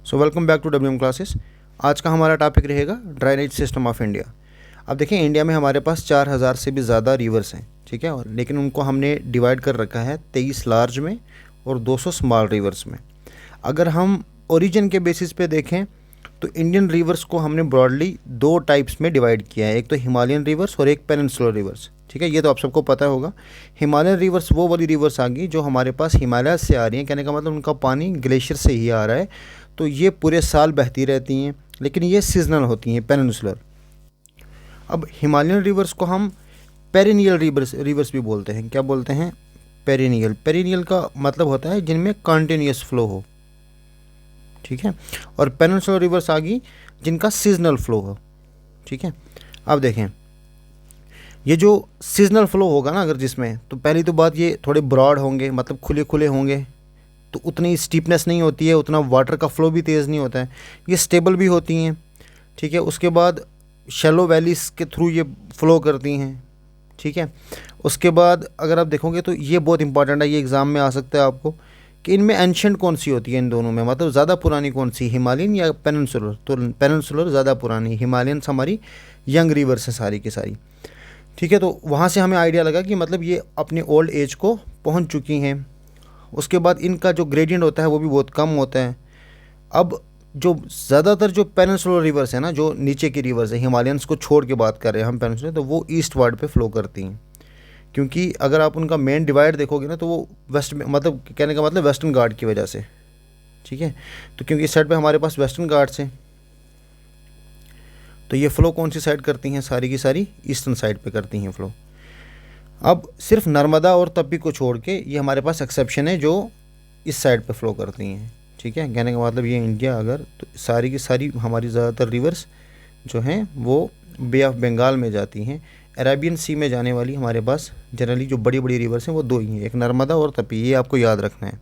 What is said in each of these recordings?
So welcome back to WM classes. आज का हमारा टॉपिक रहेगा ड्रेनेज सिस्टम ऑफ इंडिया। अब देखिए, इंडिया में हमारे पास 4000 से भी ज़्यादा रिवर्स हैं, ठीक है, और लेकिन उनको हमने डिवाइड कर रखा है 23 लार्ज में और 200 स्मॉल रिवर्स में। अगर हम ओरिजिन के बेसिस पे देखें तो इंडियन रिवर्स को हमने ब्रॉडली दो टाइप्स में डिवाइड किया है, एक तो हिमालयन रिवर्स और एक पेनिनसुलर रिवर्स, ठीक है। ये तो आप सबको पता होगा। हिमालयन रिवर्स वो वाली रिवर्स आ गई जो हमारे पास हिमालय से आ रही हैं, कहने का मतलब उनका पानी ग्लेशियर से ही आ रहा है, तो ये पूरे साल बहती रहती हैं, लेकिन ये सीजनल होती हैं, पेनिनसुलर। अब हिमालयन रिवर्स को हम पेरिनियल रिवर्स भी बोलते हैं। क्या बोलते हैं? पेरिनियल। पेरिनियल का मतलब होता है जिनमें कंटिन्यूस फ्लो हो, ठीक है। और पेनिनसुलर रिवर्स आ गई जिनका सीजनल फ्लो हो, ठीक है। अब देखें, ये जो सीजनल फ्लो होगा ना, अगर जिसमें, तो पहली तो बात ये थोड़े ब्रॉड होंगे, मतलब खुले खुले होंगे, तो उतनी स्टीपनेस नहीं होती है, उतना वाटर का फ्लो भी तेज़ नहीं होता है। ये स्टेबल भी होती हैं, ठीक है। उसके बाद शैलो वैलीज़ के थ्रू ये फ्लो करती हैं, ठीक है। उसके बाद अगर आप देखोगे तो ये बहुत इंपॉर्टेंट है, ये एग्ज़ाम में आ सकता है आपको, कि इनमें एंशंट कौन सी होती है इन दोनों में, मतलब ज़्यादा पुरानी कौन सी, हिमालयन या पेनिनसुलर। तो पेनिनसुलर ज़्यादा पुरानी, हिमालयन हमारी यंग रिवर्स है सारी की सारी, ठीक है। तो वहाँ से हमें आइडिया लगा कि मतलब ये अपने ओल्ड एज को पहुँच चुकी हैं। उसके बाद इनका जो ग्रेडियंट होता है वो भी बहुत कम होता है। अब जो ज़्यादातर जो पेनिनसुलर रिवर्स है ना, जो नीचे की रिवर्स है, हिमालयंस को छोड़ के बात कर रहे हैं हम पेनिनसुलर, तो वो ईस्ट वार्ड पे फ्लो करती हैं। क्योंकि अगर आप उनका मेन डिवाइड देखोगे ना, तो वो वेस्ट में, मतलब कहने का मतलब वेस्टर्न घाट की वजह से, ठीक है। तो क्योंकि इस साइड पे हमारे पास वेस्टर्न घाट्स हैं, तो ये फ़्लो कौन सी साइड करती हैं? सारी की सारी ईस्टर्न साइड पे करती हैं फ़्लो। अब सिर्फ नर्मदा और तपी को छोड़ के ये हमारे पास एक्सेप्शन है जो इस साइड पे फ़्लो करती हैं, ठीक है। कहने का मतलब ये इंडिया अगर, तो सारी की सारी हमारी ज़्यादातर रिवर्स जो हैं वो बे ऑफ बंगाल में जाती हैं। अरेबियन सी में जाने वाली हमारे पास जनरली जो बड़ी बड़ी रिवर्स हैं वो दो ही हैं, एक नर्मदा और तपी, ये आपको याद रखना है,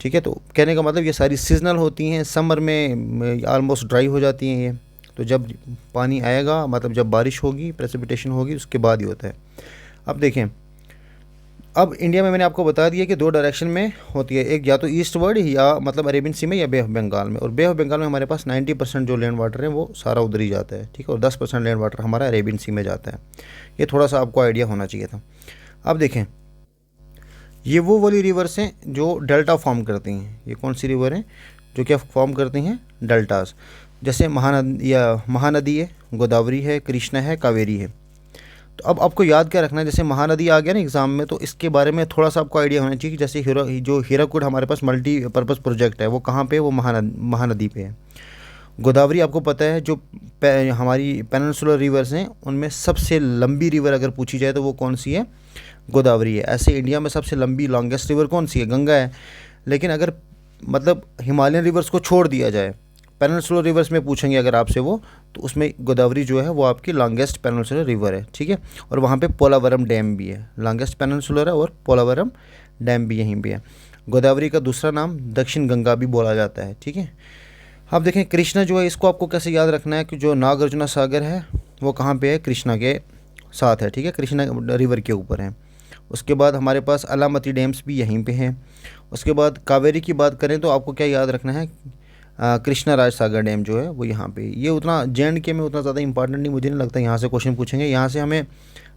ठीक है। तो कहने का मतलब ये सारी सीजनल होती हैं, समर में ऑलमोस्ट ड्राई हो जाती हैं ये, तो जब पानी आएगा, मतलब जब बारिश होगी, प्रेसिपिटेशन होगी, उसके बाद ही होता है। अब देखें, अब इंडिया में मैंने आपको बता दिया कि दो डायरेक्शन में होती है, एक या तो ईस्ट वर्ड या मतलब अरेबियन सी में या बे ऑफ बंगाल में। और बे ऑफ बंगाल में हमारे पास 90% जो लैंड वाटर है वो सारा उधर ही जाता है, ठीक है, और 10% लैंड वाटर हमारा अरेबियन सी में जाता है। ये थोड़ा सा आपको आइडिया होना चाहिए था। अब देखें, ये वो वाली रिवर्स हैं जो डेल्टा फॉर्म करती हैं। ये कौन सी रिवर हैं जो क्या फॉर्म करती हैं? डेल्टास। जैसे महानदी है, गोदावरी है, कृष्णा है, कावेरी है। तो अब आपको याद क्या रखना है, जैसे महानदी आ गया ना एग्ज़ाम में, तो इसके बारे में थोड़ा सा आपको आइडिया होना चाहिए कि जैसे जो हीराकुड हमारे पास मल्टीपर्पज़ प्रोजेक्ट है वो कहाँ पे है? वो महानदी पे है। गोदावरी आपको पता है, जो हमारी पेनिनसुलर रिवर्स हैं उनमें सबसे लंबी रिवर अगर पूछी जाए तो वो कौन सी है? गोदावरी है। ऐसे इंडिया में सबसे लंबी लॉन्गेस्ट रिवर कौन सी है? गंगा है। लेकिन अगर मतलब हिमालयन रिवर्स को छोड़ दिया जाए, पेनिनसुलर रिवर्स में पूछेंगे अगर आपसे वो, तो उसमें गोदावरी जो है वो आपकी लॉन्गेस्ट पेनिनसुलर रिवर है, ठीक है। और वहाँ पे पोलावरम डैम भी है, लॉन्गेस्ट पेनिनसुलर है और पोलावरम डैम भी यहीं पे है। गोदावरी का दूसरा नाम दक्षिण गंगा भी बोला जाता है, ठीक है। अब देखें, कृष्णा जो है, इसको आपको कैसे याद रखना है कि जो नागार्जुना सागर है वो कहाँ पे है? कृष्णा के साथ है, ठीक है, कृष्णा रिवर के ऊपर है। उसके बाद हमारे पास अलामती डैम्स भी यहीं पे हैं। उसके बाद कावेरी की बात करें तो आपको क्या याद रखना है? कृष्णा राज सागर डैम जो है वो यहाँ पे। ये उतना JNK में उतना ज़्यादा इंपॉर्टेंट नहीं, मुझे नहीं लगता यहाँ से क्वेश्चन पूछेंगे। यहाँ से हमें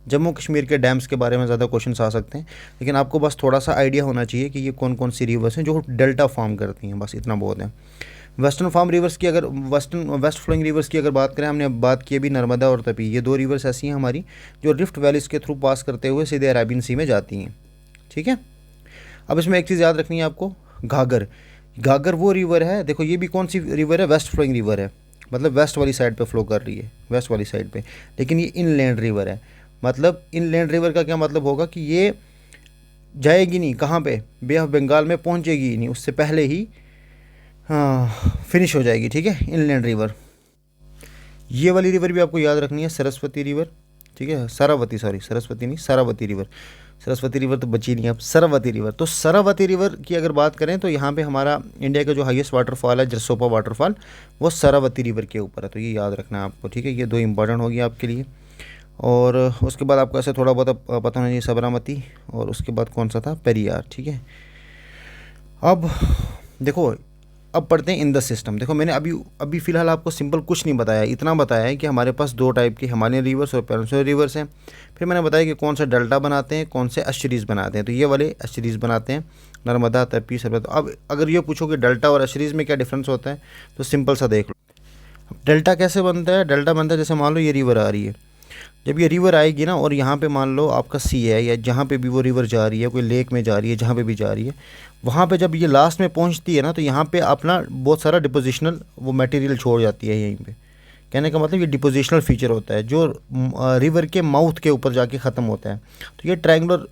जम्मू कश्मीर के डैम्स के बारे में ज़्यादा क्वेश्चन आ सकते हैं, लेकिन आपको बस थोड़ा सा आइडिया होना चाहिए कि ये कौन कौन सी रिवर्स हैं जो डेल्टा फॉर्म करती हैं, बस इतना बहुत है। वेस्टर्न फॉर्म रिवर्स की अगर वेस्ट फ्लोइंग रिवर्स की अगर बात करें, हमने बात की अभी नर्मदा और तपी, ये दो रिवर्स ऐसी हैं हमारी जो रिफ्ट वैलीज़ के थ्रू पास करते हुए सीधे अरेबियन सी में जाती हैं, ठीक है। अब इसमें एक चीज़ याद रखनी है आपको, घाघर। घाघर वो रिवर है, देखो ये भी कौन सी रिवर है? वेस्ट फ्लोइंग रिवर है, मतलब वेस्ट वाली साइड पे फ्लो कर रही है, वेस्ट वाली साइड पे, लेकिन ये इनलैंड रिवर है। मतलब इनलैंड रिवर का क्या मतलब होगा कि ये जाएगी नहीं कहाँ पे? बे ऑफ बंगाल में पहुँचेगी ही नहीं, उससे पहले ही फिनिश हो जाएगी, ठीक है, इनलैंड रिवर। ये वाली रिवर भी आपको याद रखनी है, सरस्वती रिवर, ठीक है, सरस्वती नहीं, सारावती रिवर। सरस्वती रिवर तो बची नहीं, अब सरस्वती रिवर। तो सरस्वती रिवर की अगर बात करें तो यहाँ पे हमारा इंडिया का जो हाईएस्ट वाटरफॉल है, जरसोपा वाटरफॉल, वो सरस्वती रिवर के ऊपर है। तो ये याद रखना है आपको, ठीक है, ये दो इंपॉर्टेंट होगी आपके लिए। और उसके बाद आपको ऐसे थोड़ा बहुत पता होना चाहिए साबरमती, और उसके बाद कौन सा था? पेरियार, ठीक है। अब देखो, अब पढ़ते हैं इन द सिस्टम। देखो मैंने अभी फ़िलहाल आपको सिंपल कुछ नहीं बताया, इतना बताया है कि हमारे पास 2 टाइप के हिमालयन रिवर्स और पेनिनसुलर रिवर्स हैं। फिर मैंने बताया कि कौन सा डेल्टा बनाते हैं, कौन से एस्चुरीज बनाते हैं। तो ये वाले एस्चुरीज बनाते हैं, नर्मदा, तपी, सरस्वती। अब अगर ये पूछो कि डेल्टा और एस्चुरीज में क्या डिफरेंस होता है, तो सिंपल सा देख लो। डेल्टा कैसे बनता है? डेल्टा बनता है जैसे मान लो ये रिवर आ रही है, जब ये रिवर आएगी ना, और यहाँ पे मान लो आपका सी है, या जहाँ पे भी वो रिवर जा रही है, कोई लेक में जा रही है, जहाँ पे भी जा रही है, वहाँ पे जब ये लास्ट में पहुँचती है ना, तो यहाँ पे अपना बहुत सारा डिपोजिशनल वो मटेरियल छोड़ जाती है यहीं पे। कहने का मतलब ये डिपोजिशनल फीचर होता है जो रिवर के माउथ के ऊपर जाके ख़त्म होता है। तो ये ट्रायंगुलर,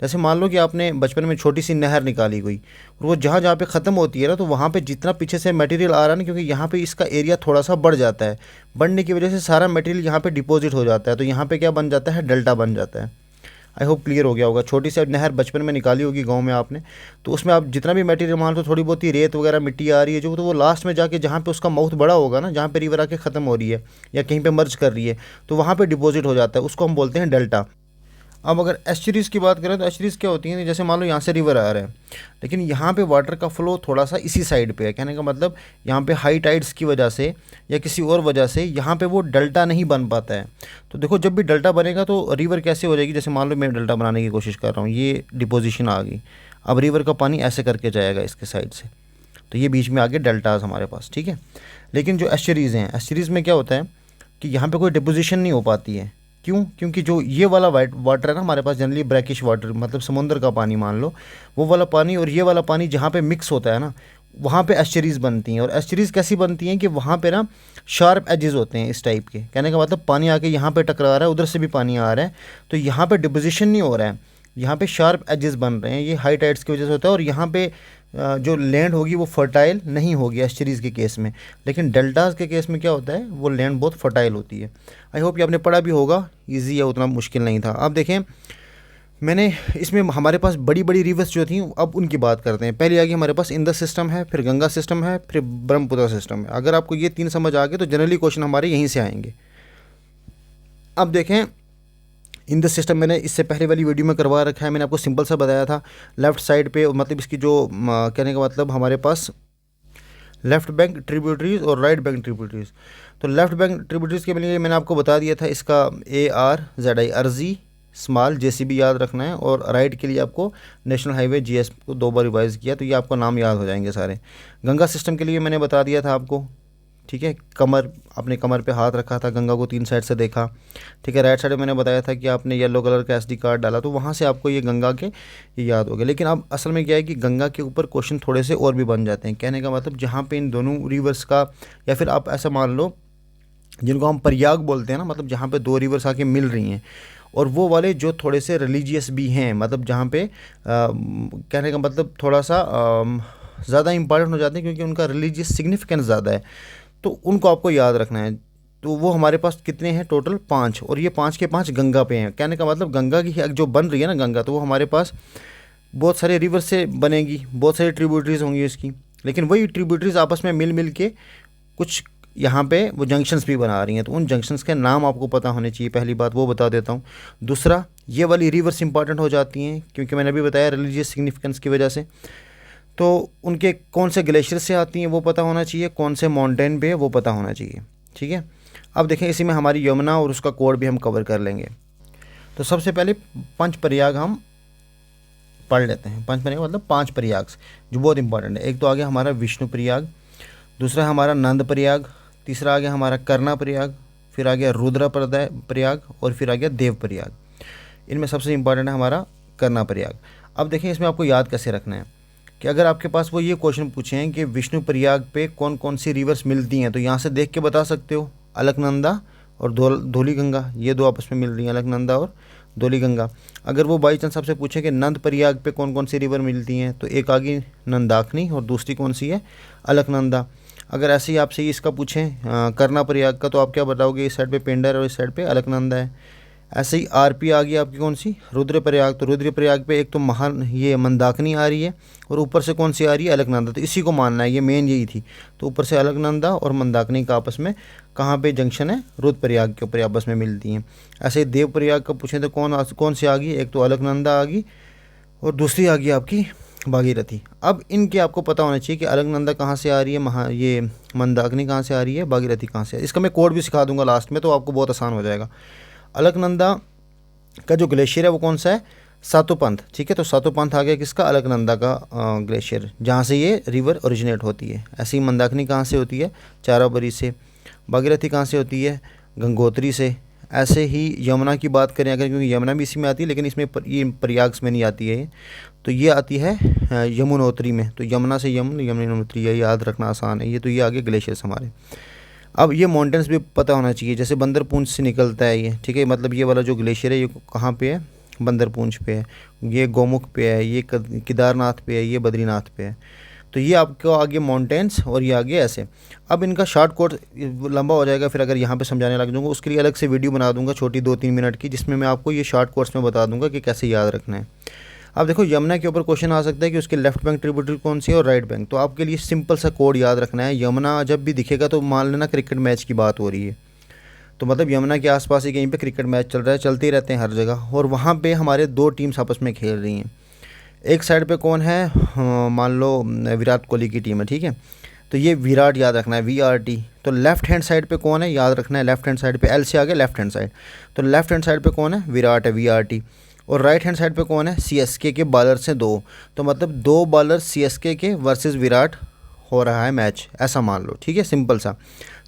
जैसे मान लो कि आपने बचपन में छोटी सी नहर निकाली कोई, और वो जहाँ जहाँ पे ख़त्म होती है ना, तो वहाँ पे जितना पीछे से मटेरियल आ रहा है ना, क्योंकि यहाँ पे इसका एरिया थोड़ा सा बढ़ जाता है, बढ़ने की वजह से सारा मटेरियल यहाँ पे डिपॉजिट हो जाता है, तो यहाँ पे क्या बन जाता है? डेल्टा बन जाता है। आई होप क्लियर हो गया होगा। छोटी सी नहर बचपन में निकाली होगी गाँव में आपने, तो उसमें आप जितना भी मटेरियल मान लो, थोड़ी बहुत ही रेत वगैरह मिट्टी आ रही है जो, तो वो लास्ट में जाके जहाँ पे उसका माउथ बड़ा होगा ना, जहाँ पे रिवर आके ख़त्म हो रही है या कहीं पे मर्ज कर रही है, तो वहाँ पे डिपॉजिट हो जाता है, उसको हम बोलते हैं डेल्टा। अब अगर एस्चुरीज़ की बात करें तो एस्चुरीज़ क्या होती हैं? जैसे मान लो यहाँ से रिवर आ रहा है, लेकिन यहाँ पे वाटर का फ्लो थोड़ा सा इसी साइड पे है। कहने का मतलब यहाँ पे हाई टाइड्स की वजह से या किसी और वजह से यहाँ पे वो डेल्टा नहीं बन पाता है। तो देखो जब भी डेल्टा बनेगा तो रिवर कैसे हो जाएगी? जैसे मान लो मैं डेल्टा बनाने की कोशिश कर रहा हूँ, ये डिपोजिशन आ गई, अब रिवर का पानी ऐसे करके जाएगा इसके साइड से, तो ये बीच में आ गए डेल्टाज हमारे पास, ठीक है। लेकिन जो एस्चुरीज़ हैं, एस्चुरीज़ में क्या होता है कि यहाँ पे कोई डिपोजिशन नहीं हो पाती है। क्यों? क्योंकि जो ये वाला वाटर है ना हमारे पास, जनरली ब्रैकिश वाटर, मतलब समुद्र का पानी मान लो, वो वाला पानी और ये वाला पानी जहाँ पे मिक्स होता है ना, वहाँ पे एस्चुरीज़ बनती हैं। और एस्चुरीज़ कैसी बनती हैं कि वहाँ पे ना शार्प एजेस होते हैं इस टाइप के। कहने का मतलब पानी आके यहाँ पे टकरा रहा है, उधर से भी पानी आ रहा है, तो यहाँ पे डिपोजिशन नहीं हो रहा है, यहाँ पे शार्प एजेस बन रहे हैं। ये हाई टाइड्स की वजह से होता है, और यहाँ पे जो लैंड होगी वो फर्टाइल नहीं होगी एस्चुरीज़ के केस में। लेकिन डेल्टाज के केस में क्या होता है, वो लैंड बहुत फर्टाइल होती है। आई होप ये आपने पढ़ा भी होगा, ईजी है, उतना मुश्किल नहीं था। अब देखें, मैंने इसमें हमारे पास बड़ी बड़ी रिवर्स जो थी, अब उनकी बात करते हैं। पहले आ गई हमारे पास इंद सिस्टम है, फिर गंगा सिस्टम है, फिर ब्रह्मपुत्र सिस्टम है। अगर आपको ये 3 समझ आ गए तो जनरली क्वेश्चन हमारे यहीं से आएंगे। अब देखें, इंद सिस्टम मैंने इससे पहले वाली वीडियो में करवा रखा है, मैंने आपको सिंपल सा बताया था। लेफ़्ट साइड पे मतलब इसकी जो कहने का मतलब हमारे पास लेफ़्ट बैंक ट्रिब्यूटरीज और राइट बैंक ट्रिब्यूटरीज। तो लेफ़्ट बैंक ट्रिब्यूटरीज के लिए मैंने आपको बता दिया था, इसका ARZI अर्जी स्मॉल JCB याद रखना है, और राइट के लिए आपको नेशनल हाईवे GS को 2 बार रिवाइज़ किया, तो ये आपको नाम याद हो जाएंगे सारे। गंगा सिस्टम के लिए मैंने बता दिया था आपको, ठीक है। कमर, अपने कमर पे हाथ रखा था, गंगा को 3 साइड से देखा, ठीक है। राइट साइड में मैंने बताया था कि आपने येलो कलर का SD कार्ड डाला, तो वहाँ से आपको ये गंगा के ये याद हो गया। लेकिन अब असल में क्या है कि गंगा के ऊपर क्वेश्चन थोड़े से और भी बन जाते हैं। कहने का मतलब जहाँ पे इन दोनों रिवर्स का, या फिर आप ऐसा मान लो जिनको हम प्रयाग बोलते हैं ना, मतलब जहाँ पे 2 रिवर्स आके मिल रही हैं, और वो वाले जो थोड़े से रिलीजियस भी हैं, मतलब जहाँ पे कहने का मतलब थोड़ा सा ज़्यादा इंपॉर्टेंट हो जाते हैं क्योंकि उनका रिलीजियस सिग्निफिकेंस ज़्यादा है, तो उनको आपको याद रखना है। तो वो हमारे पास कितने हैं? टोटल 5, और ये 5 के 5 गंगा पे हैं। कहने का मतलब गंगा की जो बन रही है ना गंगा, तो वो हमारे पास बहुत सारे रिवर से बनेगी, बहुत सारी ट्रिब्यूटरीज होंगी इसकी, लेकिन वही ट्रिब्यूटरीज आपस में मिल के कुछ यहाँ पे वो जंक्शंस भी बना रही हैं, तो उन जंक्शंस के नाम आपको पता होने चाहिए। पहली बात वो बता देता हूँ। दूसरा, ये वाली रिवर्स इंपॉर्टेंट हो जाती हैं क्योंकि मैंने अभी बताया रिलीजियस सिग्निफिकेंस की वजह से, तो उनके कौन से ग्लेशियर से आती हैं वो पता होना चाहिए, कौन से माउंटेन पे वो पता होना चाहिए, ठीक है। अब देखें, इसी में हमारी यमुना और उसका कोड भी हम कवर कर लेंगे। तो सबसे पहले 5 प्रयाग हम पढ़ लेते हैं। 5 प्रयाग मतलब 5 प्रयाग जो बहुत इंपॉर्टेंट है। एक तो आ गया हमारा विष्णु प्रयाग, दूसरा हमारा नंद प्रयाग, तीसरा आ गया हमारा कर्णा प्रयाग, फिर आ गया रुद्र प्रयाग, और फिर आ गया देव प्रयाग। इनमें सबसे इंपॉर्टेंट है हमारा कर्णा प्रयाग। अब देखें, इसमें आपको याद कैसे रखना है कि अगर आपके पास वो ये क्वेश्चन पूछे हैं कि विष्णु प्रयाग पे कौन कौन सी रिवर्स मिलती हैं, तो यहाँ से देख के बता सकते हो। अलकनंदा और धौली गंगा, ये 2 आपस में मिल रही हैं, अलकनंदा और धौली गंगा। अगर वो बाई चांस आपसे पूछे कि नंद प्रयाग पे कौन कौन सी रिवर मिलती हैं, तो एक आ गई नंदाकिनी और दूसरी कौन सी है? अलकनंदा। अगर ऐसे ही आपसे इसका पूछें कर्णा प्रयाग का, तो आप क्या बताओगे? इस साइड पे पेंडर और इस साइड पे अलकनंदा है। ऐसे ही RP आ गई आपकी कौन सी? रुद्र प्रयाग। तो रुद्र प्रयाग पे एक तो महान ये मंदाकिनी आ रही है, और ऊपर से कौन सी आ रही है? अलकनंदा। तो इसी को मानना है, ये मेन यही थी। तो ऊपर से अलकनंदा और मंदाकिनी का आपस में कहाँ पे जंक्शन है? रुद्र प्रयाग के ऊपर आपस में मिलती हैं। ऐसे ही देव प्रयाग का पूछें तो कौन सी आ गई? एक तो अलकनंदा आ गई और दूसरी आ गई आपकी भागीरथी। अब इनके आपको पता होना चाहिए कि अलकनंदा कहाँ से आ रही है, ये मंदाकिनी कहाँ से आ रही है, भागीरथी कहाँ से आ रही है। इसका मैं कोड भी सिखा दूंगा लास्ट में, तो आपको बहुत आसान हो जाएगा। अलकनंदा का जो ग्लेशियर है वो कौन सा है, सातोपंथ। ठीक है, तो सातोपंथ आ गया किसका, अलकनंदा का ग्लेशियर, जहाँ से ये रिवर ओरिजिनेट होती है। ऐसे ही मंदाकिनी कहाँ से होती है, चाराबरी से। भागीरथी कहाँ से होती है, गंगोत्री से। ऐसे ही यमुना की बात करें अगर, क्योंकि यमुना भी इसी में आती है, लेकिन इसमें ये प्रयाग में नहीं आती है, तो ये आती है यमुनोत्री में। तो यमुना से यमुनोत्री, ये याद रखना आसान है। ये तो ये आगे ग्लेशियर्स हमारे। अब ये माउंटेन्स भी पता होना चाहिए, जैसे बंदरपूंछ से निकलता है ये, ठीक है, मतलब ये वाला जो ग्लेशियर है ये कहाँ पे है, बंदरपूंछ पे है, ये गोमुख पे है, ये केदारनाथ पे है, ये बद्रीनाथ पे है। तो ये आपको आगे माउंटेन्स और ये आगे ऐसे। अब इनका शॉर्ट कोट लंबा हो जाएगा, फिर अगर यहाँ पे समझाने लग जाऊँगा, उसके लिए अलग से वीडियो बना दूंगा छोटी 2-3 मिनट की, जिसमें मैं आपको ये शॉर्ट कोर्स में बता दूंगा कि कैसे याद रखना है। अब देखो यमुना के ऊपर क्वेश्चन आ सकता है कि उसके लेफ्ट बैंक ट्रिब्यूटरी कौन सी है और राइट बैंक। तो आपके लिए सिंपल सा कोड याद रखना है। यमुना जब भी दिखेगा तो मान लेना क्रिकेट मैच की बात हो रही है, तो मतलब यमुना के आसपास ही कहीं पे क्रिकेट मैच चल रहा है, चलते ही रहते हैं हर जगह, और वहाँ पे हमारे 2 टीम्स आपस में खेल रही हैं। एक साइड पे कौन है, मान लो विराट कोहली की टीम है, ठीक है, तो ये विराट याद रखना है, VRT। तो लेफ्ट हैंड साइड पे कौन है, याद रखना है, लेफ्ट हैंड साइड पे L से आगे लेफ्ट हैंड साइड, तो लेफ्ट हैंड साइड पे कौन है, विराट है, VRT। और राइट हैंड साइड पे कौन है, CSK के बॉलर्स हैं 2, तो मतलब 2 बॉलर CSK के वर्सेस विराट हो रहा है मैच, ऐसा मान लो, ठीक है, सिंपल सा।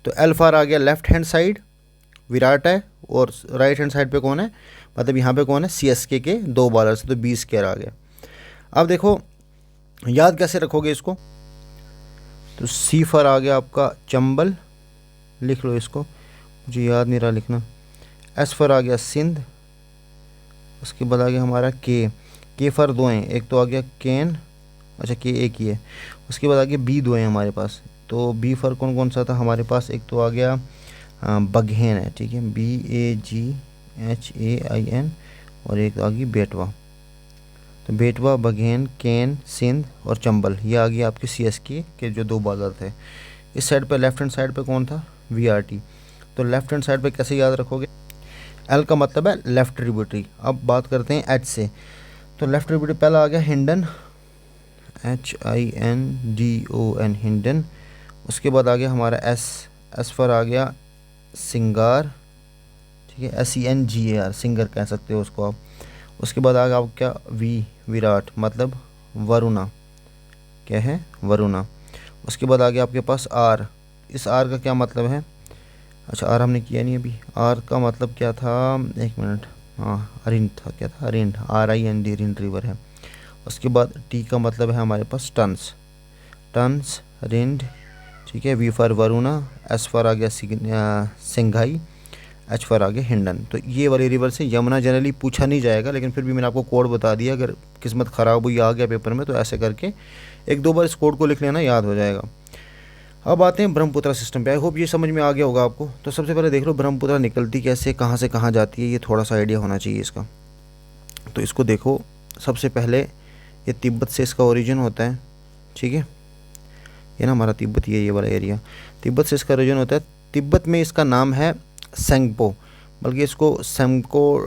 तो L फॉर आ गया लेफ्ट हैंड साइड, विराट है, और राइट हैंड साइड पे कौन है, मतलब यहाँ पे कौन है, CSK के 2 बॉलर्स, तो 20 स्क्वायर आ गया। अब देखो याद कैसे रखोगे इसको, तो C फॉर आ गया आपका चंबल, लिख लो इसको, मुझे याद नहीं रहा लिखना। S फॉर आ गया सिंध, उसके बाद आ गया हमारा K फॉर 2 हैं, एक तो आ गया कैन, अच्छा K एक ही है। उसके बाद आ गया B 2 हैं हमारे पास, तो B फॉर कौन कौन सा था हमारे पास, एक तो आ गया बघेन है, ठीक है, BAGHAIN, और एक आ गई बेटवा। तो बेटवा, बघेन, कैन, सिंध और चंबल, ये आ गया आपके CSK के जो 2 बॉलर थे। इस साइड पे लेफ्ट हैंड साइड पे कौन था, VRT। तो लेफ्ट हैंड साइड पे कैसे याद रखोगे, L का मतलब है लेफ्ट ट्रिब्यूटरी। अब बात करते हैं H से, तो लेफ्ट ट्रिब्यूटरी पहला आ गया हिंडन, HINDON, हिंडन। उसके बाद आ गया हमारा S पर आ गया सिंगार, ठीक है, SENGAR, सिंगर कह सकते हो उसको आप। उसके बाद आ गया आपका विराट, मतलब वरुणा, क्या है, वरुणा। उसके बाद आ गया आपके पास R, इस R का क्या मतलब है, अच्छा R हमने किया नहीं अभी, R का मतलब क्या था, एक मिनट, हाँ अरिंड था, क्या था, अरिंड, RIND, रिंड रिवर है। उसके बाद T का मतलब है हमारे पास टन्स, रिंड, ठीक है, V for Varuna, S for आ गया सिंघाई, H फॉर आ गया हिंडन। तो ये वाली रिवर से यमुना जनरली पूछा नहीं जाएगा, लेकिन फिर भी मैंने आपको कोड बता दिया, अगर किस्मत ख़राब हुई आ गया पेपर में तो ऐसे करके 1-2 बार इस कोड को लिख लेना, याद हो जाएगा। अब आते हैं ब्रह्मपुत्र सिस्टम पे, आई होप ये समझ में आ गया होगा आपको। तो सबसे पहले देख लो ब्रह्मपुत्र निकलती कैसे, कहाँ से कहाँ जाती है, ये थोड़ा सा आइडिया होना चाहिए इसका। तो इसको देखो, सबसे पहले ये तिब्बत से इसका ओरिजिन होता है, ठीक है, ये ना हमारा तिब्बत, ये वाला एरिया, तिब्बत से इसका ओरिजिन होता है। तिब्बत में इसका नाम है सेंगपो, बल्कि इसको सेमको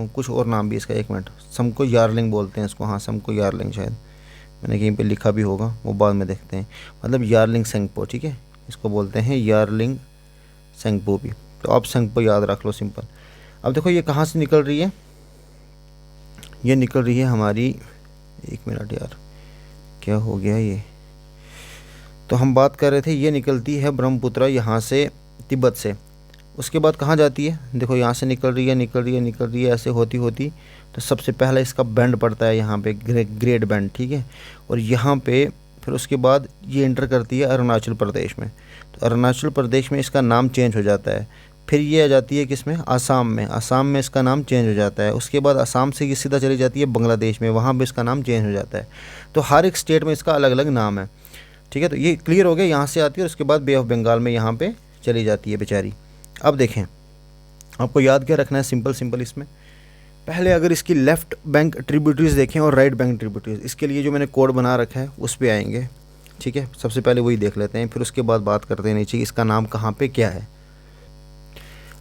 कुछ और नाम भी इसका, एक मिनट, समको यार्लिंग बोलते हैं इसको, हाँ समको यार्लिंग, शायद मैंने कहीं पे लिखा भी होगा, वो बाद में देखते हैं, मतलब यार्लिंग सेंगपो, ठीक है, इसको बोलते हैं यार्लिंग सेंगपो भी। तो आप सेंगपो याद रख लो, सिंपल। अब देखो ये कहाँ से निकल रही है, ये निकल रही है हमारी, एक मिनट यार क्या हो गया ये, तो हम बात कर रहे थे, ये निकलती है ब्रह्मपुत्र यहाँ से, तिब्बत से। उसके बाद कहाँ जाती है, देखो यहाँ से निकल रही है, ऐसे होती होती, तो सबसे पहला इसका बैंड पड़ता है यहाँ पे, ग्रेट बैंड, ठीक है, और यहाँ पे फिर उसके बाद ये एंटर करती है अरुणाचल प्रदेश में। तो अरुणाचल प्रदेश में इसका नाम चेंज हो जाता है, फिर ये आ जाती है किस में, आसाम में, आसाम में इसका नाम चेंज हो जाता है। उसके बाद आसाम से ये सीधा चली जाती है बांग्लादेश में, वहाँ भी इसका नाम चेंज हो जाता है। तो हर एक स्टेट में इसका अलग अलग नाम है, ठीक है। तो ये क्लियर हो गया, यहाँ से आती है और उसके बाद बे ऑफ बंगाल में यहाँ पे चली जाती है बेचारी। अब देखें, आपको याद क्या रखना है, सिंपल इसमें पहले अगर इसकी लेफ़्ट बैंक ट्रिब्यूटरीज देखें और राइट बैंक ट्रिब्यूटरीज, इसके लिए जो मैंने कोड बना रखा है उस पे आएंगे, ठीक है। सबसे पहले वही देख लेते हैं, फिर उसके बाद बात करते हैं नीचे इसका नाम कहाँ पे क्या है।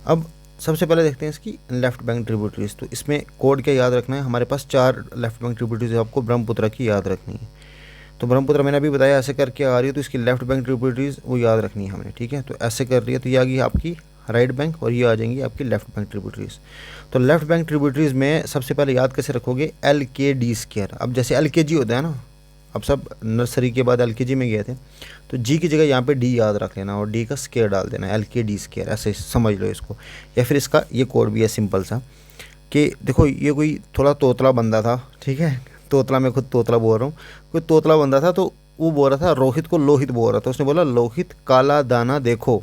अब सबसे पहले देखते हैं इसकी लेफ्ट बैंक ट्रिब्यूटरीज। तो इसमें कोड क्या याद रखना है, हमारे पास 4 लेफ्ट बैंक ट्रिब्यूटरीज आपको ब्रह्मपुत्र की याद रखनी है। तो ब्रह्मपुत्र मैंने अभी बताया ऐसे करके आ रही है, तो इसकी लेफ्ट बैंक ट्रिब्यूटरीज वो याद रखनी है हमने, ठीक है। तो ऐसे कर रही है, तो ये आ गई आपकी राइट बैंक और ये आ जाएंगी आपकी लेफ्ट बैंक ट्रिब्यूटरीज। तो लेफ्ट बैंक ट्रिब्यूटरीज में सबसे पहले याद कैसे रखोगे, LKD²। अब जैसे LKG होता है ना, अब सब नर्सरी के बाद LKG में गए थे, तो जी की जगह यहाँ पे D याद रख लेना और D का स्क्वायर डाल देना, LKD², ऐसे समझ लो इसको। या फिर इसका ये कोड भी है सिंपल सा कि देखो ये कोई थोड़ा तोतला बंदा था, ठीक है, तोतला, मैं खुद तोतला बोल रहा हूँ, कोई तोतला बंदा था, तो वो बोल रहा था रोहित को लोहित बोल रहा था। उसने बोला लोहित काला दाना देखो,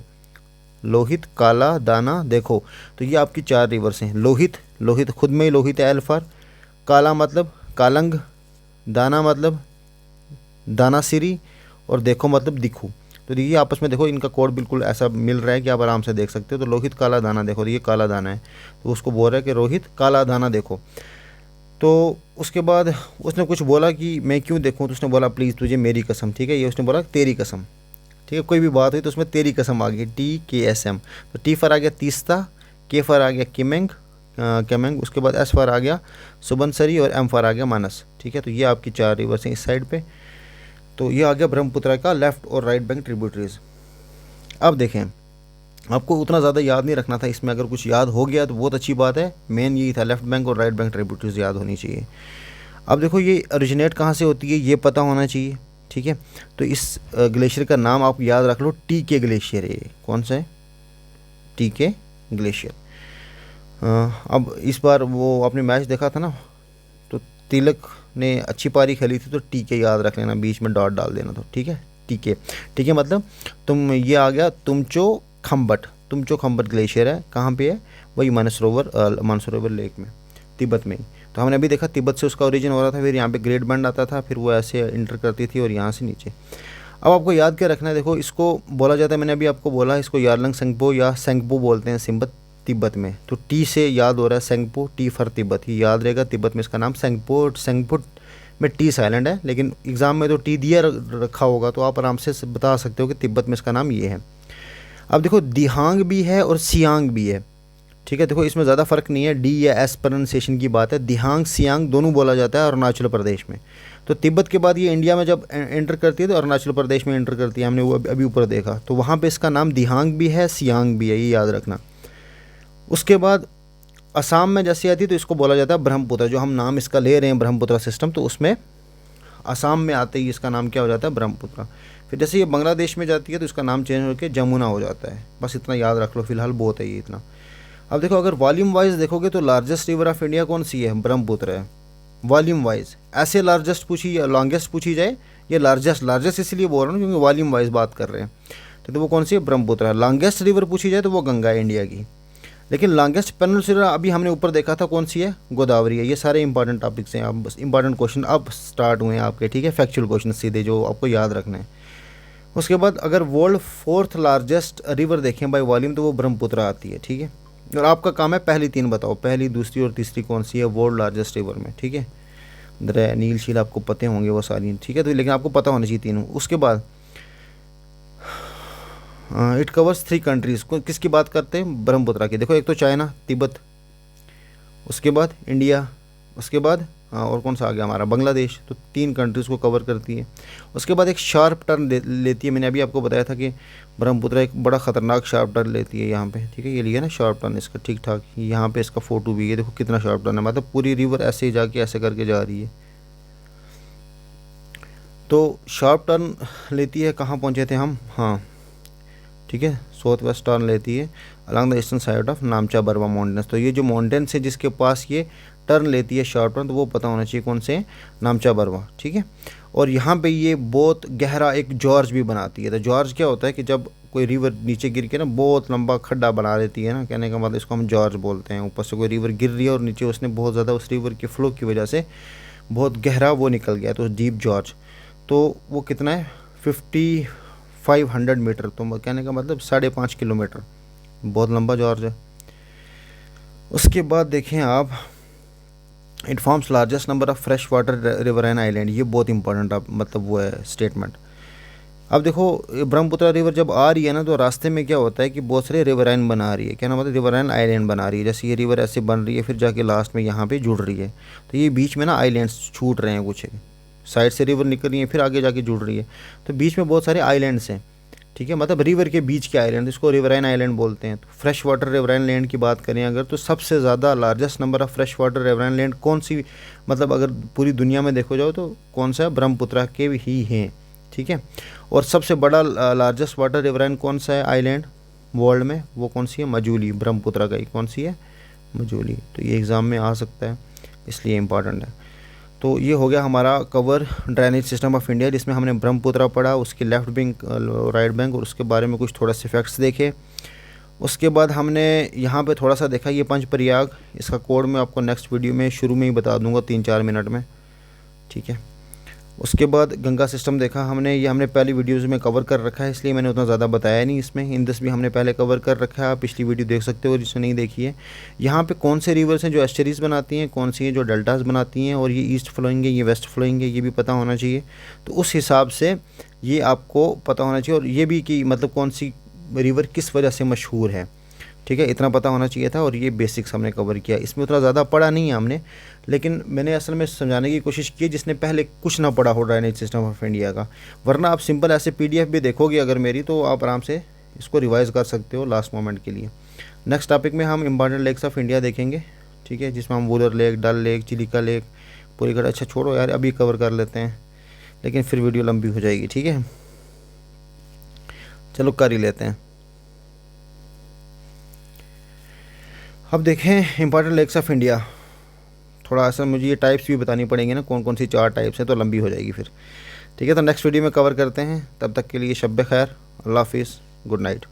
लोहित काला दाना देखो। तो ये आपकी 4 रिवर्स हैं। लोहित, लोहित खुद में ही लोहित है एल्फार, काला मतलब कालंग, दाना मतलब दानासिरी, और देखो मतलब दिखू। तो देखिए आपस में देखो इनका कोड बिल्कुल ऐसा मिल रहा है कि आप आराम से देख सकते हो। तो लोहित काला दाना देखो, ये काला दाना है, तो उसको बोल रहा है कि रोहित काला दाना देखो। तो उसके बाद उसने कुछ बोला कि मैं क्यों देखूं, तो उसने बोला प्लीज़ तुझे मेरी कसम, ठीक है, ये उसने बोला तेरी कसम, ठीक है। कोई भी बात हुई तो उसमें तेरी कसम आ गई, TKSM। तो T फर आ गया तीस्ता, K फर आ गया किमेंग, केमेंग, उसके बाद S फर आ गया सुबनसरी और M फर आ गया मानस, ठीक है। तो ये आपकी 4 रिवर्स हैं इस साइड पे। तो ये आ गया ब्रह्मपुत्र का लेफ्ट और राइट बैंक ट्रिब्यूटरीज। अब देखें, आपको उतना ज़्यादा याद नहीं रखना था, इसमें अगर कुछ याद हो गया तो बहुत अच्छी बात है। मेन यही था, लेफ्ट बैंक और राइट बैंक ट्रिब्यूटरीज याद होनी चाहिए। अब देखो ये ओरिजिनेट कहाँ से होती है ये पता होना चाहिए, ठीक है। तो इस ग्लेशियर का नाम आप याद रख लो, TK ग्लेशियर है। ये कौन सा है, TK ग्लेशियर। अब इस बार वो आपने मैच देखा था ना, तो तिलक ने अच्छी पारी खेली थी, तो TK याद रख लेना, बीच में डॉट डाल देना, तो ठीक है, TK, ठीक है। मतलब तुम, ये आ गया तुमचो खम्बट, तुमचो खम्बट ग्लेशियर है, कहाँ पे है, वही मानसरोवर लेक में, तिब्बत में ही। तो हमने अभी देखा तिब्बत से उसका ओरिजिन हो रहा था, फिर यहाँ पे ग्रेट बैंड आता था, फिर वो ऐसे इंटर करती थी और यहाँ से नीचे। अब आपको याद क्या रखना है, देखो इसको बोला जाता है, मैंने अभी आपको बोला, इसको यारलंग सेंगपो या सेंगपो बोलते हैं सिम्बत तिब्बत में। तो T से याद हो रहा है सेंगपो, T फॉर तिब्बत, ही याद रहेगा। तिब्बत में इसका नाम सेंगपो, सेंगपो में T साइलेंट है, लेकिन एग्ज़ाम में तो T दिया रखा होगा, तो आप आराम से बता सकते हो कि तिब्बत में इसका नाम ये है। अब देखो दिहांग भी है और सियांग भी है, ठीक है। देखो इसमें ज़्यादा फ़र्क नहीं है, D या S प्रोनाउंसिएशन की बात है। दिहांग सियांग दोनों बोला जाता है अरुणाचल प्रदेश में। तो तिब्बत के बाद ये इंडिया में जब एंटर करती है तो अरुणाचल प्रदेश में एंटर करती है, हमने वो अभी ऊपर देखा, तो वहाँ पे इसका नाम दिहांग भी है, सियांग भी है, ये याद रखना। उसके बाद असम में जैसे आती है तो इसको बोला जाता है ब्रह्मपुत्र, जो हम नाम इसका ले रहे हैं ब्रह्मपुत्र सिस्टम, तो उसमें असम में आते ही इसका नाम क्या हो जाता है, ब्रह्मपुत्र। फिर जैसे ये बांग्लादेश में जाती है तो इसका नाम चेंज होकर जमुना हो जाता है। बस इतना याद रख लो फिलहाल, बहुत है ये इतना। अब देखो अगर वॉल्यूम वाइज देखोगे तो लार्जेस्ट रिवर ऑफ इंडिया कौन सी है, ब्रह्मपुत्र है, वॉल्यूम वाइज। ऐसे लार्जेस्ट पूछी या लॉन्गेस्ट पूछी जाए, ये लार्जेस्ट इसलिए बोल रहा हूँ क्योंकि वॉल्यूम वाइज बात कर रहे हैं, तो वो कौन सी है, ब्रह्मपुत्र है। लॉन्गेस्ट रिवर पूछी जाए तो वो गंगा है इंडिया की। लेकिन लॉन्गेस्ट पेनिनसुला अभी हमने ऊपर देखा था कौन सी है, गोदावरी है। ये सारे इंपॉर्टेंट टॉपिक्स हैं, अब बस इंपॉर्टेंट क्वेश्चन अब स्टार्ट हुए हैं आपके, ठीक है, फैक्चुअल क्वेश्चन सीधे जो आपको याद रखना है। उसके बाद अगर वर्ल्ड 4th लार्जेस्ट रिवर देखें बाय वॉल्यूम तो वो ब्रह्मपुत्र आती है, ठीक है। और आपका काम है पहली 3 बताओ, पहली, दूसरी और तीसरी कौन सी है वर्ल्ड लार्जेस्ट रिवर में, ठीक है। नील शील आपको पते होंगे वो सारी, ठीक है, तो लेकिन आपको पता होना चाहिए तीनों। उसके बाद इट कवर्स 3 कंट्रीज़, किसकी बात करते हैं, ब्रह्मपुत्र की। देखो एक तो चाइना, तिब्बत, उसके बाद इंडिया, उसके बाद और कौन सा आ गया हमारा, बांग्लादेश। तो 3 कंट्रीज़ को कवर करती है। उसके बाद एक शार्प टर्न लेती है, मैंने अभी आपको बताया था कि ब्रह्मपुत्र एक बड़ा ख़तरनाक शार्प टर्न लेती है यहाँ पे, ठीक है। ये लिया ना शार्प टर्न इसका, ठीक ठाक। यहाँ पे इसका फोटो भी है, देखो कितना शार्प टर्न है, मतलब पूरी रिवर ऐसे ही जाके ऐसे करके जा रही है। तो शार्प टर्न लेती है, कहाँ पहुँचे थे हम, हाँ ठीक है, साउथ वेस्ट टर्न लेती है along the eastern side of नामचा Barwa mountains. तो ये जो माउंटेन्स है जिसके पास ये टर्न लेती है शार्प टर्न, तो वो पता होना चाहिए कौन से, नामचा बरवा, ठीक है। और यहाँ पे ये बहुत गहरा एक जॉर्ज भी बनाती है। तो जॉर्ज क्या होता है कि जब कोई रिवर नीचे गिर के ना बहुत लंबा खड्डा बना देती है ना, कहने का मतलब इसको हम जॉर्ज बोलते हैं। ऊपर से कोई रिवर गिर रही है और नीचे उसने बहुत ज़्यादा उस रिवर के फ्लो की वजह से बहुत गहरा वो निकल गया, तो डीप जॉर्ज। तो वो कितना है, 5500 मीटर, तो कहने का मतलब 5.5 किलोमीटर, बहुत लंबा जॉर्ज है। उसके बाद देखें आप, it forms largest number of fresh water river and island. ये बहुत इंपॉर्टेंट मतलब वो है स्टेटमेंट अब देखो ब्रह्मपुत्र रिवर जब आ रही है ना, तो रास्ते में क्या होता है कि बहुत सारे रिवराइन बना रही है। क्या नाम होता है? रिवराइन आइलैंड बना रही है। जैसे ये रिवर ऐसे बन रही है, फिर जाके लास्ट में यहाँ पे जुड़ रही है। तो ये बीच में ना आइलैंड्स छूट रहे हैं, कुछ साइड से रिवर निकल रही है, फिर आगे जाके जुड़ रही है। तो बीच में बहुत सारे आइलैंड्स हैं, ठीक है, मतलब रिवर के बीच के आइलैंड, इसको रिवराइन आइलैंड बोलते हैं। तो फ्रेश वाटर रिवराइन लैंड की बात करें अगर, तो सबसे ज़्यादा largest number of fresh water riverine land कौन सी, मतलब अगर पूरी दुनिया में देखो जाओ तो कौन सा? ब्रह्मपुत्र के ही हैं, ठीक है। और सबसे बड़ा लार्जेस्ट वाटर रिवराइन कौन सा है आइलैंड वर्ल्ड में? वो कौन सी है? मजूली, ब्रह्मपुत्र का ही। कौन सी है? मजूली। तो ये एग्ज़ाम में आ सकता है, इसलिए इम्पॉर्टेंट है। तो ये हो गया हमारा cover drainage system of India, जिसमें हमने ब्रह्मपुत्र पढ़ा, उसके लेफ्ट बैंक, राइट बैंक, और उसके बारे में कुछ थोड़ा से फैक्ट्स देखे। उसके बाद हमने यहाँ पे थोड़ा सा देखा ये पंच प्रयाग, इसका कोड मैं आपको नेक्स्ट वीडियो में शुरू में ही बता दूंगा 3-4 मिनट में, ठीक है। उसके बाद गंगा सिस्टम देखा हमने, ये हमने पहली वीडियोज़ में कवर कर रखा है, इसलिए मैंने उतना ज़्यादा बताया नहीं इसमें। इंदस भी हमने पहले कवर कर रखा है, आप पिछली वीडियो देख सकते हो जिसने नहीं देखी है। यहाँ पे कौन से रिवर्स हैं जो एस्चरीज बनाती हैं, कौन सी हैं जो डेल्टास बनाती हैं, और ये ईस्ट फ्लोइंग है, ये वेस्ट फ्लोइंग है, ये भी पता होना चाहिए। तो उस हिसाब से ये आपको पता होना चाहिए, और ये भी कि मतलब कौन सी रिवर किस वजह से मशहूर है, ठीक है, इतना पता होना चाहिए था। और ये बेसिक्स हमने कवर किया, इसमें उतना ज़्यादा पढ़ा नहीं है हमने, लेकिन मैंने असल में समझाने की कोशिश की जिसने पहले कुछ ना पढ़ा हो ड्रेनेज सिस्टम ऑफ इंडिया का। वरना आप सिंपल ऐसे PDF भी देखोगे अगर मेरी, तो आप आराम से इसको रिवाइज़ कर सकते हो लास्ट मोमेंट के लिए। नेक्स्ट टॉपिक में हम इंपॉर्टेंट लेक्स ऑफ इंडिया देखेंगे, ठीक है, जिसमें हम वुलर लेक, डल लेक, चिलिका लेक, पूरी। अच्छा छोड़ो यार, अभी कवर कर लेते हैं, लेकिन फिर वीडियो लंबी हो जाएगी, ठीक है। चलो कर ही लेते हैं। अब देखें इंपॉर्टेंट लेक्स ऑफ इंडिया। थोड़ा सा मुझे ये टाइप्स भी बतानी पड़ेंगे ना, कौन कौन सी 4 टाइप्स हैं, तो लंबी हो जाएगी फिर, ठीक है। तो नेक्स्ट वीडियो में कवर करते हैं, तब तक के लिए शब खैर, अल्लाह हाफिज़, गुड नाइट।